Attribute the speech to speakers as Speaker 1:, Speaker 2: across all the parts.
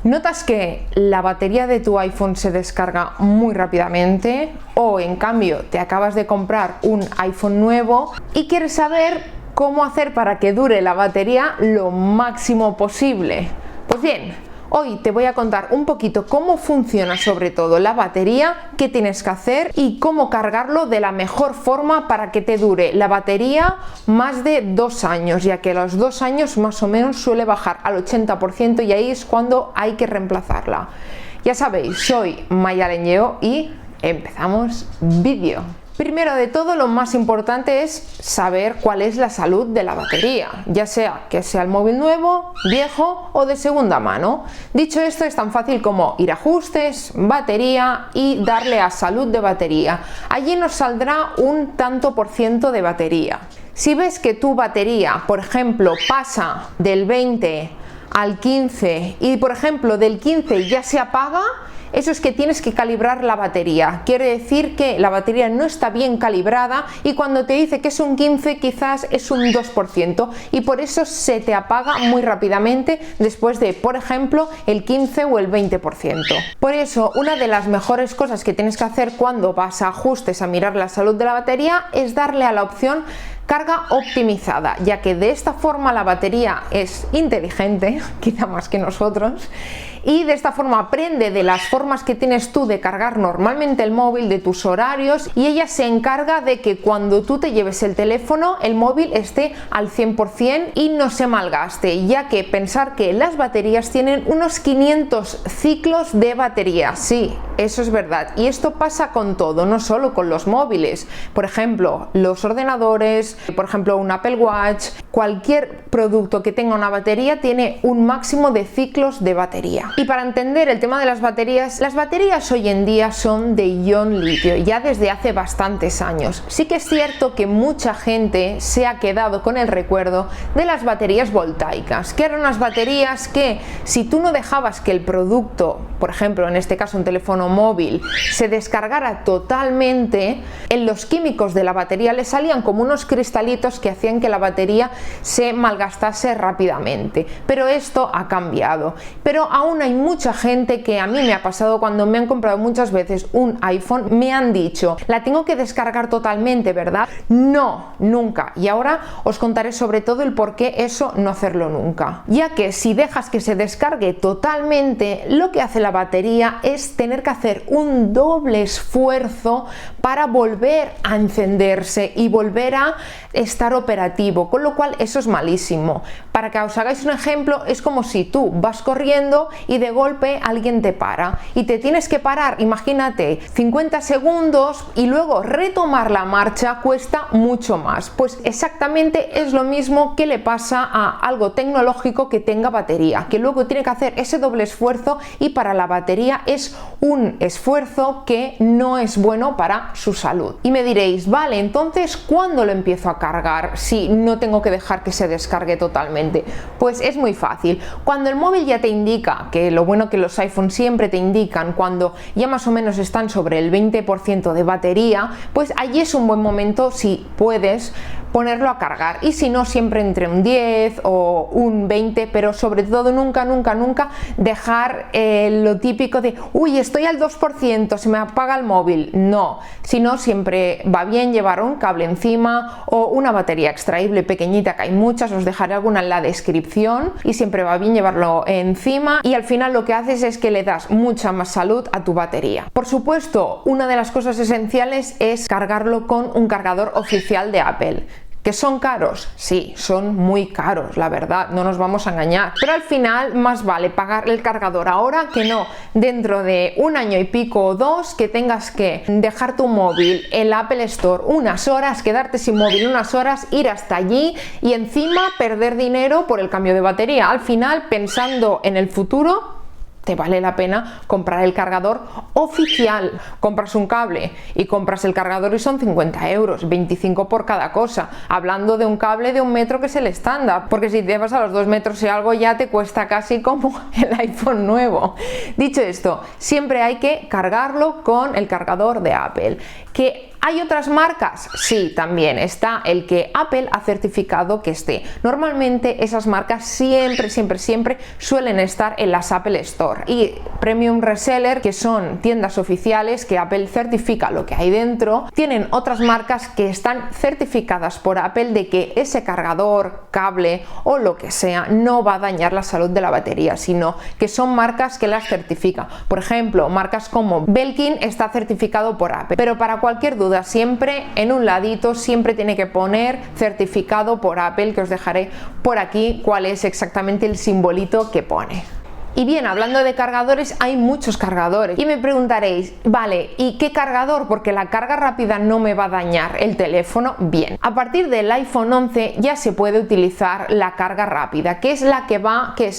Speaker 1: ¿Notas que la batería de tu iPhone se descarga muy rápidamente? O en cambio te acabas de comprar un iPhone nuevo y quieres saber cómo hacer para que dure la batería lo máximo posible. Pues bien, hoy te voy a contar un poquito cómo funciona sobre todo la batería, qué tienes que hacer y cómo cargarlo de la mejor forma para que te dure la batería más de 2 años, ya que a los 2 años más o menos suele bajar al 80% y ahí es cuando hay que reemplazarla. Ya sabéis, soy Maya Leñeo y empezamos vídeo. Primero de todo, lo más importante es saber cuál es la salud de la batería, ya sea que sea el móvil nuevo, viejo o de segunda mano. Dicho esto, es tan fácil como ir a ajustes, batería y darle a salud de batería. Allí nos saldrá un tanto por ciento de batería. Si ves que tu batería, por ejemplo, pasa del 20 al 15 y por ejemplo del 15 ya se apaga, eso es que tienes que calibrar la batería. Quiere decir que la batería no está bien calibrada y cuando te dice que es un 15 quizás es un 2% y por eso se te apaga muy rápidamente después de, por ejemplo, el 15 o el 20%. Por eso, una de las mejores cosas que tienes que hacer cuando vas a ajustes a mirar la salud de la batería es darle a la opción carga optimizada, ya que de esta forma la batería es inteligente, quizá más que nosotros, y de esta forma aprende de las formas que tienes tú de cargar normalmente el móvil, de tus horarios, y ella se encarga de que cuando tú te lleves el teléfono, el móvil esté al 100% y no se malgaste, ya que pensar que las baterías tienen unos 500 ciclos de batería, sí, eso es verdad, y esto pasa con todo, no solo con los móviles, por ejemplo, los ordenadores, por ejemplo un Apple Watch, cualquier producto que tenga una batería tiene un máximo de ciclos de batería. Y para entender el tema de las baterías hoy en día son de ion litio, ya desde hace bastantes años. Sí que es cierto que mucha gente se ha quedado con el recuerdo de las baterías voltaicas, que eran unas baterías que si tú no dejabas que el producto, por ejemplo en este caso un teléfono móvil, se descargara totalmente, en los químicos de la batería le salían como unos cristalitos que hacían que la batería se malgastase rápidamente. Pero esto ha cambiado. Pero aún hay mucha gente que a mí me ha pasado cuando me han comprado muchas veces un iPhone, me han dicho, la tengo que descargar totalmente, ¿verdad? No, nunca. Y ahora os contaré sobre todo el por qué eso no hacerlo nunca. Ya que si dejas que se descargue totalmente, lo que hace la batería es tener que hacer un doble esfuerzo para volver a encenderse y volver a estar operativo, con lo cual eso es malísimo. Para que os hagáis un ejemplo, es como si tú vas corriendo y de golpe alguien te para y te tienes que parar, imagínate, 50 segundos y luego retomar la marcha cuesta mucho más. Pues exactamente es lo mismo que le pasa a algo tecnológico que tenga batería, que luego tiene que hacer ese doble esfuerzo y para la batería es un esfuerzo que no es bueno para su salud. Y me diréis, vale, entonces ¿cuándo lo empiezo a cargar si no tengo que dejar que se descargue totalmente? Pues es muy fácil. Cuando el móvil ya te indica, que lo bueno que los iPhones siempre te indican cuando ya más o menos están sobre el 20% de batería, pues allí es un buen momento, si puedes, ponerlo a cargar, y si no, siempre entre un 10 o un 20, pero sobre todo nunca dejar lo típico de uy, estoy al 2%, se me apaga el móvil. No, si no, siempre va bien llevar un cable encima o una batería extraíble pequeñita, que hay muchas, os dejaré alguna en la descripción, y siempre va bien llevarlo encima, y al final lo que haces es que le das mucha más salud a tu batería. Por supuesto, una de las cosas esenciales es cargarlo con un cargador oficial de Apple. ¿Que son caros? Sí, son muy caros, la verdad, no nos vamos a engañar. Pero al final más vale pagar el cargador ahora que no dentro de 1 año y pico o 2, que tengas que dejar tu móvil en la Apple Store unas horas, quedarte sin móvil unas horas, ir hasta allí y encima perder dinero por el cambio de batería. Al final, pensando en el futuro, te vale la pena comprar el cargador oficial. Compras un cable y compras el cargador y son 50 euros, 25 por cada cosa, hablando de un cable de 1 metro que es el estándar, porque si te vas a los 2 metros y algo ya te cuesta casi como el iPhone nuevo. Dicho esto, siempre hay que cargarlo con el cargador de Apple, que ¿Hay otras marcas? Sí, también está el que Apple ha certificado que esté. Normalmente esas marcas siempre suelen estar en las Apple Store, y Premium Reseller, que son tiendas oficiales que Apple certifica lo que hay dentro, tienen otras marcas que están certificadas por Apple de que ese cargador, cable o lo que sea no va a dañar la salud de la batería, sino que son marcas que las certifican. Por ejemplo, marcas como Belkin está certificado por Apple, pero para cualquier duda siempre en un ladito siempre tiene que poner certificado por Apple, que os dejaré por aquí cuál es exactamente el simbolito que pone. Y bien, hablando de cargadores, hay muchos cargadores y me preguntaréis, vale, ¿y qué cargador? Porque la carga rápida no me va a dañar el teléfono. Bien, a partir del iPhone 11 ya se puede utilizar la carga rápida, que es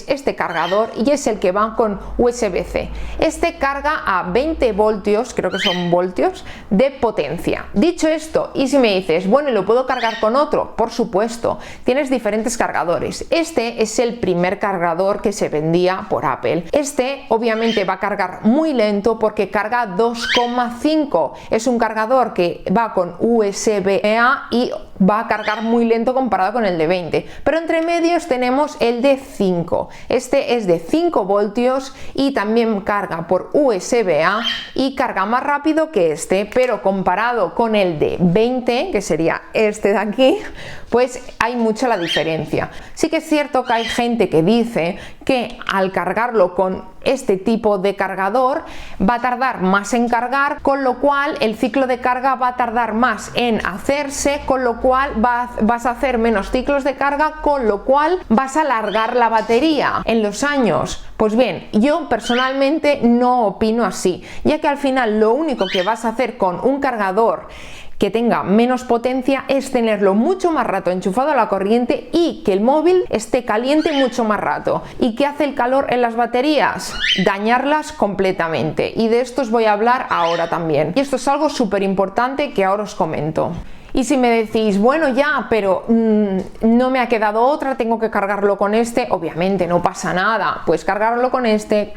Speaker 1: este cargador, y es el que va con USB-C. Este carga a 20 voltios, creo que son voltios, de potencia. Dicho esto, y si me dices, bueno, ¿y lo puedo cargar con otro? Por supuesto, tienes diferentes cargadores. Este es el primer cargador que se vendía por Apple. Este obviamente va a cargar muy lento porque carga 2,5. Es un cargador que va con USB-A y va a cargar muy lento comparado con el de 20. Pero entre medios tenemos el de 5. Este es de 5 voltios y también carga por USB-A y carga más rápido que este, pero comparado con el de 20, que sería este de aquí, pues hay mucha la diferencia. Sí que es cierto que hay gente que dice que al cargarlo con este tipo de cargador va a tardar más en cargar, con lo cual el ciclo de carga va a tardar más en hacerse, con lo cual vas a hacer menos ciclos de carga, con lo cual vas a alargar la batería en los años. Pues bien, yo personalmente no opino así, ya que al final lo único que vas a hacer con un cargador que tenga menos potencia es tenerlo mucho más rato enchufado a la corriente y que el móvil esté caliente mucho más rato. ¿Y qué hace el calor en las baterías? Dañarlas completamente, y de esto os voy a hablar ahora también, y esto es algo súper importante que ahora os comento. Y si me decís, bueno ya, pero no me ha quedado otra, tengo que cargarlo con este, obviamente no pasa nada, puedes cargarlo con este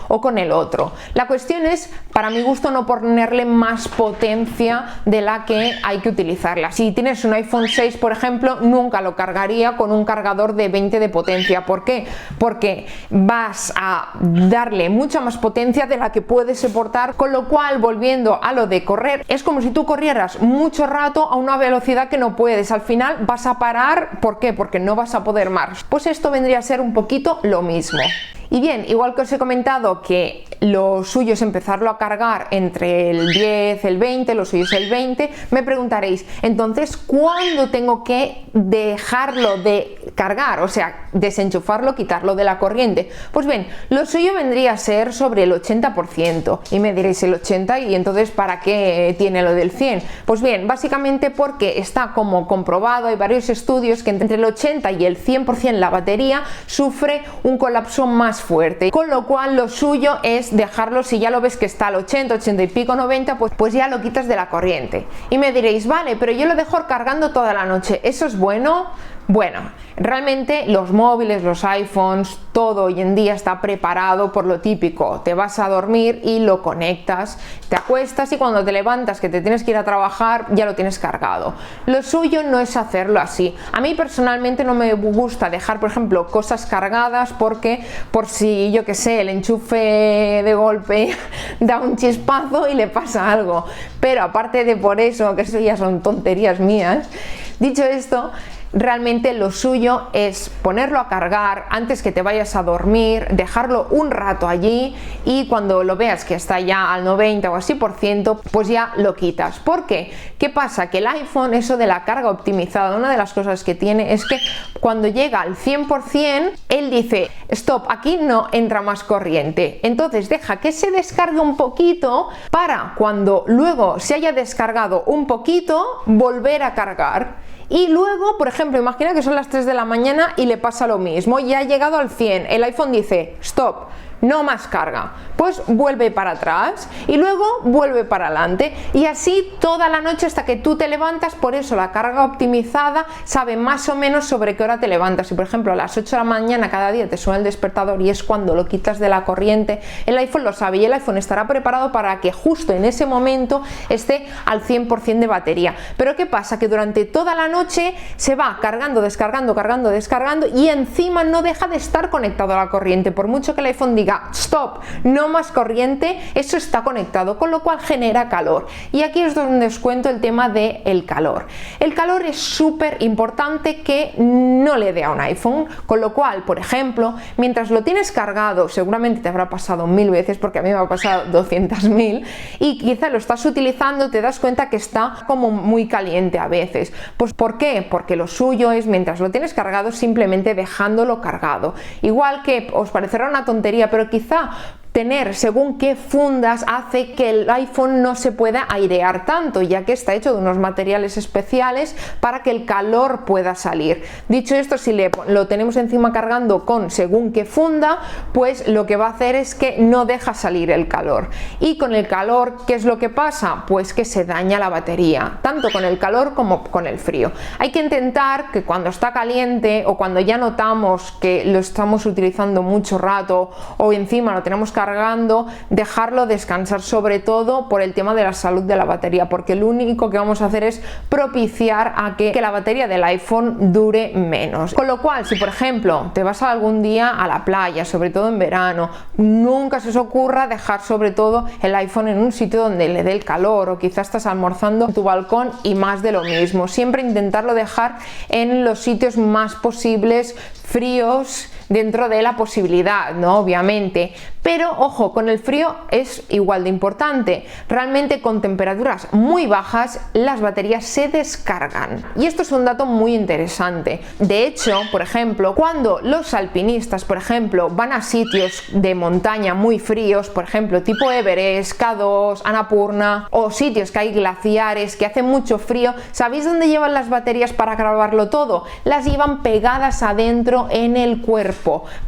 Speaker 1: o con el otro. La cuestión es, para mi gusto, no ponerle más potencia de la que hay que utilizarla. Si tienes un iPhone 6, por ejemplo, nunca lo cargaría con un cargador de 20 de potencia. ¿Por qué? Porque vas a darle mucha más potencia de la que puedes soportar, con lo cual, volviendo a lo de correr, es como si tú corrieras mucho rato a una velocidad que no puedes. Al final vas a parar. ¿Por qué? Porque no vas a poder más. Pues esto vendría a ser un poquito lo mismo. Y bien, igual que os he comentado que lo suyo es empezarlo a cargar entre el 10, el 20, lo suyo es el 20, me preguntaréis, entonces, ¿cuándo tengo que dejarlo de cargar? O sea, desenchufarlo, quitarlo de la corriente. Pues bien, lo suyo vendría a ser sobre el 80%. Y me diréis, el 80%, y entonces, ¿para qué tiene lo del 100%? Pues bien, básicamente porque está como comprobado, hay varios estudios que entre el 80 y el 100% la batería sufre un colapso más fuerte, con lo cual lo suyo es dejarlo. Si ya lo ves que está al 80, 80 y pico, 90, pues ya lo quitas de la corriente. Y me diréis, vale, pero yo lo dejo cargando toda la noche, ¿eso es bueno? Bueno, realmente los móviles, los iPhones, todo hoy en día está preparado por lo típico. Te vas a dormir y lo conectas, te acuestas y cuando te levantas que te tienes que ir a trabajar ya lo tienes cargado. Lo suyo no es hacerlo así. A mí personalmente no me gusta dejar, por ejemplo, cosas cargadas porque por si, yo que sé, el enchufe de golpe da un chispazo y le pasa algo. Pero aparte de por eso, que eso ya son tonterías mías, dicho esto, realmente lo suyo es ponerlo a cargar antes que te vayas a dormir, dejarlo un rato allí y cuando lo veas que está ya al 90 o así %, pues ya lo quitas. ¿Por qué? ¿Qué pasa? Que el iPhone, eso de la carga optimizada, una de las cosas que tiene es que cuando llega al 100%, él dice, stop, aquí no entra más corriente. Entonces deja que se descargue un poquito para cuando luego se haya descargado un poquito, volver a cargar. Y luego, por ejemplo, imagina que son las 3 de la mañana y le pasa lo mismo, ya ha llegado al 100, el iPhone dice, stop, no más carga, pues vuelve para atrás y luego vuelve para adelante, y así toda la noche hasta que tú te levantas. Por eso la carga optimizada sabe más o menos sobre qué hora te levantas. Si por ejemplo a las 8 de la mañana cada día te suena el despertador y es cuando lo quitas de la corriente, el iPhone lo sabe y el iPhone estará preparado para que justo en ese momento esté al 100% de batería. Pero ¿qué pasa? Que durante toda la noche se va cargando, descargando, cargando, descargando, y encima no deja de estar conectado a la corriente. Por mucho que el iPhone diga stop, no más corriente, eso está conectado, con lo cual genera calor. Y aquí es donde os cuento el tema del calor. El calor es súper importante que no le dé a un iPhone, con lo cual, por ejemplo, mientras lo tienes cargado, seguramente te habrá pasado 1000 veces, porque a mí me ha pasado 200.000, y quizá lo estás utilizando, te das cuenta que está como muy caliente a veces. Pues ¿por qué? Porque lo suyo es, mientras lo tienes cargado, simplemente dejándolo cargado. Igual que os parecerá una tontería, pero quizá tener según qué fundas hace que el iPhone no se pueda airear tanto, ya que está hecho de unos materiales especiales para que el calor pueda salir. Dicho esto, si lo tenemos encima cargando con según qué funda, pues lo que va a hacer es que no deja salir el calor. Y con el calor, ¿qué es lo que pasa? Pues que se daña la batería, tanto con el calor como con el frío. Hay que intentar que cuando está caliente o cuando ya notamos que lo estamos utilizando mucho rato o encima lo tenemos cargando, dejarlo descansar, sobre todo por el tema de la salud de la batería, porque lo único que vamos a hacer es propiciar a que la batería del iPhone dure menos. Con lo cual, si por ejemplo te vas algún día a la playa, sobre todo en verano, nunca se os ocurra dejar sobre todo el iPhone en un sitio donde le dé el calor, o quizás estás almorzando en tu balcón y más de lo mismo. Siempre intentarlo dejar en los sitios más posibles fríos, dentro de la posibilidad, ¿no? Obviamente, pero ojo, con el frío es igual de importante. Realmente con temperaturas muy bajas las baterías se descargan, y esto es un dato muy interesante. De hecho, por ejemplo, cuando los alpinistas, por ejemplo, van a sitios de montaña muy fríos, por ejemplo tipo Everest, K2, Annapurna, o sitios que hay glaciares, que hace mucho frío, ¿sabéis dónde llevan las baterías para grabarlo todo? Las llevan pegadas adentro en el cuerpo.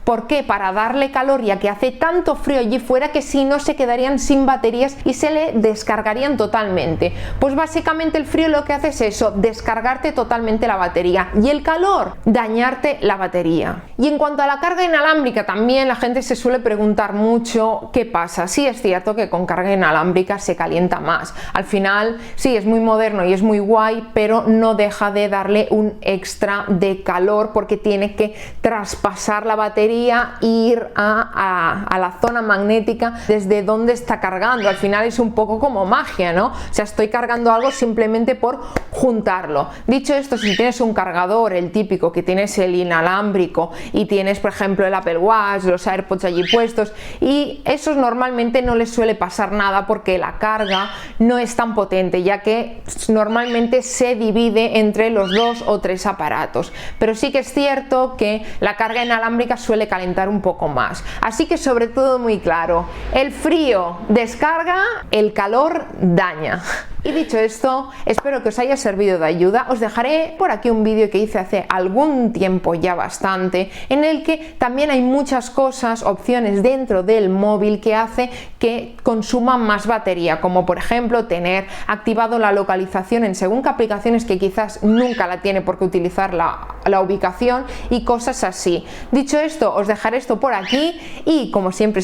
Speaker 1: ¿Por qué? Para darle calor, ya que hace tanto frío allí fuera que si no se quedarían sin baterías y se le descargarían totalmente. Pues básicamente el frío lo que hace es eso, descargarte totalmente la batería, y el calor, dañarte la batería. Y en cuanto a la carga inalámbrica, también la gente se suele preguntar mucho qué pasa. Sí, es cierto que con carga inalámbrica se calienta más. Al final sí, es muy moderno y es muy guay, pero no deja de darle un extra de calor, porque tiene que traspasar la batería, ir a la zona magnética desde donde está cargando. Al final es un poco como magia, ¿no? O sea, estoy cargando algo simplemente por juntarlo. Dicho esto, si tienes un cargador, el típico que tienes el inalámbrico, y tienes por ejemplo el Apple Watch, los AirPods allí puestos, y esos normalmente no les suele pasar nada, porque la carga no es tan potente, ya que normalmente se divide entre los 2 o 3 aparatos. Pero sí que es cierto que la carga inalámbrica suele calentar un poco más. Así que sobre todo muy claro, el frío descarga, el calor daña. Y dicho esto, espero que os haya servido de ayuda. Os dejaré por aquí un vídeo que hice hace algún tiempo, ya bastante, en el que también hay muchas cosas, opciones dentro del móvil que hace que consuma más batería, como por ejemplo tener activado la localización en según qué aplicaciones que quizás nunca la tiene porque utilizar la ubicación y cosas así. Dicho esto, os dejaré esto por aquí y como siempre,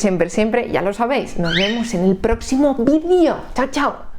Speaker 1: ya lo sabéis, nos vemos en el próximo vídeo. Chao, chao.